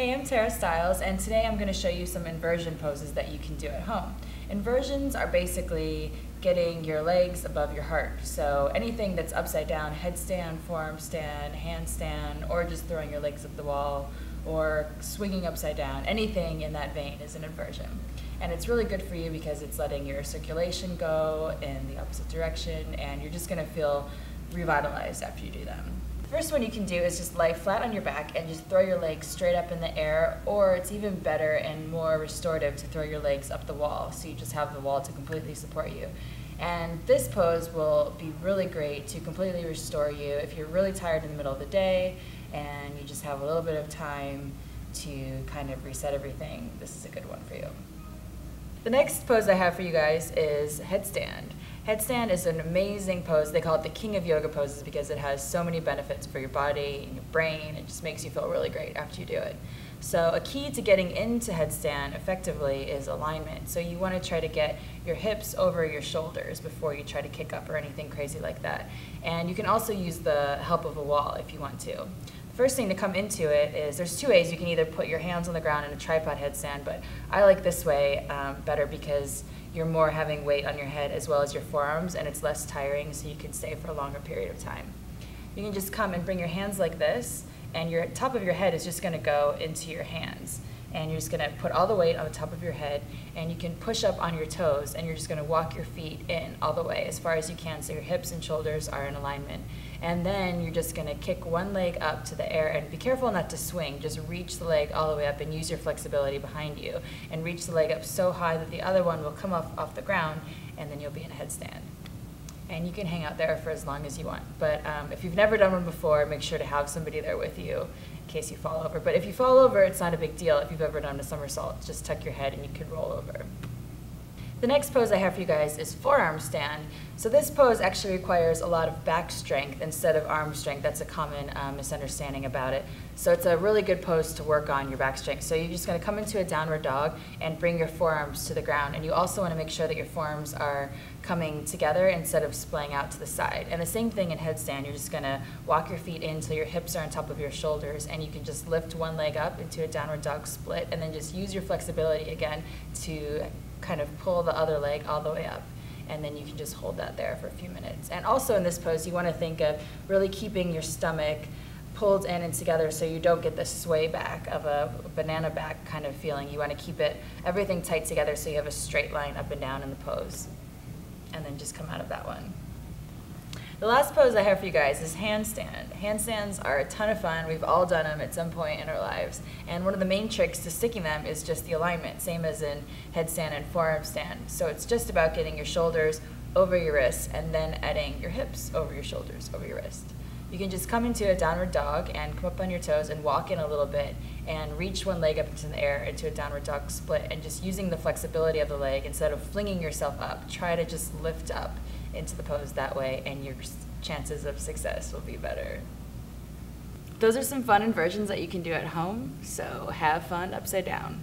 Hey, I'm Tara Stiles, and today I'm going to show you some inversion poses that you can do at home. Inversions are basically getting your legs above your heart. So anything that's upside down, headstand, forearm stand, handstand, or just throwing your legs up the wall, or swinging upside down, anything in that vein is an inversion. And it's really good for you because it's letting your circulation go in the opposite direction, and you're just going to feel revitalized after you do them. First one you can do is just lie flat on your back and just throw your legs straight up in the air, or it's even better and more restorative to throw your legs up the wall, so you just have the wall to completely support you. And this pose will be really great to completely restore you if you're really tired in the middle of the day and you just have a little bit of time to kind of reset everything. This is a good one for you. The next pose I have for you guys is headstand. Headstand is an amazing pose. They call it the king of yoga poses because it has so many benefits for your body and your brain. It just makes you feel really great after you do it. So a key to getting into headstand effectively is alignment. So you want to try to get your hips over your shoulders before you try to kick up or anything crazy like that. And you can also use the help of a wall if you want to. First thing to come into it is there's two ways. You can either put your hands on the ground in a tripod headstand, but I like this way better because you're more having weight on your head as well as your forearms, and it's less tiring, so you can stay for a longer period of time. You can just come and bring your hands like this, and your top of your head is just going to go into your hands. And you're just going to put all the weight on the top of your head, and you can push up on your toes, and you're just going to walk your feet in all the way as far as you can so your hips and shoulders are in alignment. And then you're just going to kick one leg up to the air, and be careful not to swing. Just reach the leg all the way up and use your flexibility behind you, and reach the leg up so high that the other one will come off the ground, and then you'll be in a headstand. And you can hang out there for as long as you want. But if you've never done one before, make sure to have somebody there with you in case you fall over. But if you fall over, it's not a big deal. If you've ever done a somersault, just tuck your head and you can roll over. The next pose I have for you guys is forearm stand. So this pose actually requires a lot of back strength instead of arm strength. That's a common misunderstanding about it. So it's a really good pose to work on your back strength. So you're just going to come into a downward dog and bring your forearms to the ground. And you also want to make sure that your forearms are coming together instead of splaying out to the side. And the same thing in headstand. You're just going to walk your feet in until your hips are on top of your shoulders, and you can just lift one leg up into a downward dog split, and then just use your flexibility again to kind of pull the other leg all the way up, and then you can just hold that there for a few minutes. And also in this pose, you want to think of really keeping your stomach pulled in and together so you don't get the sway back of a banana back kind of feeling. You want to keep everything tight together so you have a straight line up and down in the pose, and then just come out of that one. The last pose I have for you guys is handstand. Handstands are a ton of fun. We've all done them at some point in our lives. And one of the main tricks to sticking them is just the alignment, same as in headstand and forearm stand. So it's just about getting your shoulders over your wrists and then adding your hips over your shoulders, over your wrist. You can just come into a downward dog and come up on your toes and walk in a little bit and reach one leg up into the air into a downward dog split, and just using the flexibility of the leg instead of flinging yourself up, try to just lift up into the pose that way, and your chances of success will be better. Those are some fun inversions that you can do at home, so have fun upside down.